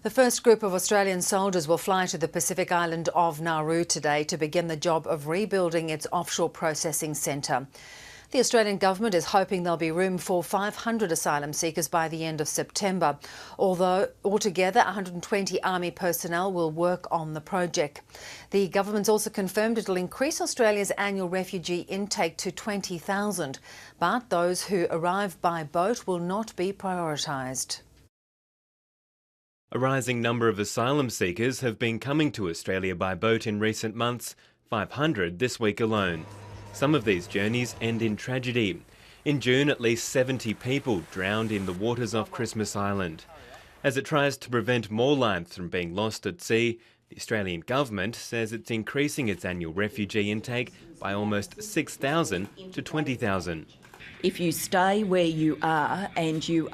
The first group of Australian soldiers will fly to the Pacific island of Nauru today to begin the job of rebuilding its offshore processing centre. The Australian government is hoping there'll be room for 500 asylum seekers by the end of September, although altogether 120 Army personnel will work on the project. The government's also confirmed it'll increase Australia's annual refugee intake to 20,000, but those who arrive by boat will not be prioritised. A rising number of asylum seekers have been coming to Australia by boat in recent months, 500 this week alone. Some of these journeys end in tragedy. In June, at least 70 people drowned in the waters off Christmas Island. As it tries to prevent more lives from being lost at sea, the Australian government says it's increasing its annual refugee intake by almost 6,000 to 20,000. If you stay where you are and you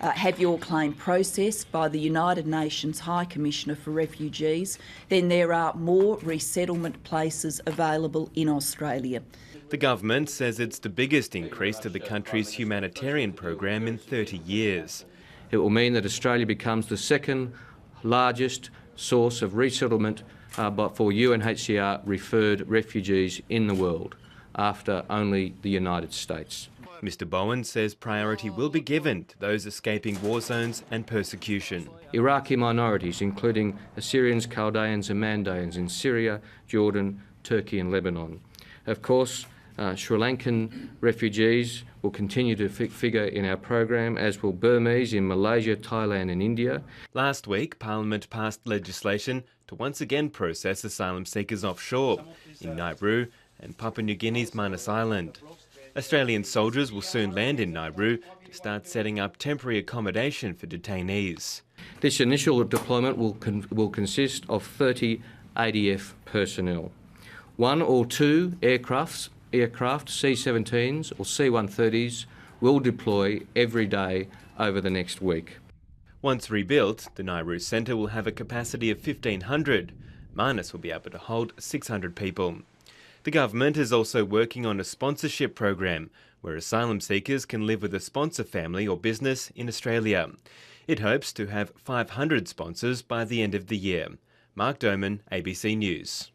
have your claim processed by the United Nations High Commissioner for Refugees, then there are more resettlement places available in Australia. The government says it's the biggest increase to the country's humanitarian program in 30 years. It will mean that Australia becomes the second largest source of resettlement for UNHCR referred refugees in the world, after only the United States. Mr Bowen says priority will be given to those escaping war zones and persecution. Iraqi minorities, including Assyrians, Chaldeans and Mandaeans in Syria, Jordan, Turkey and Lebanon. Of course, Sri Lankan refugees will continue to figure in our program, as will Burmese in Malaysia, Thailand and India. Last week, Parliament passed legislation to once again process asylum seekers offshore in Nauru and Papua New Guinea's Manus Island. Australian soldiers will soon land in Nauru to start setting up temporary accommodation for detainees. This initial deployment will consist of 30 ADF personnel. One or two aircraft, C-17s or C-130s, will deploy every day over the next week. Once rebuilt, the Nauru Centre will have a capacity of 1,500. Manus will be able to hold 600 people. The government is also working on a sponsorship program where asylum seekers can live with a sponsor family or business in Australia. It hopes to have 500 sponsors by the end of the year. Mark Doman, ABC News.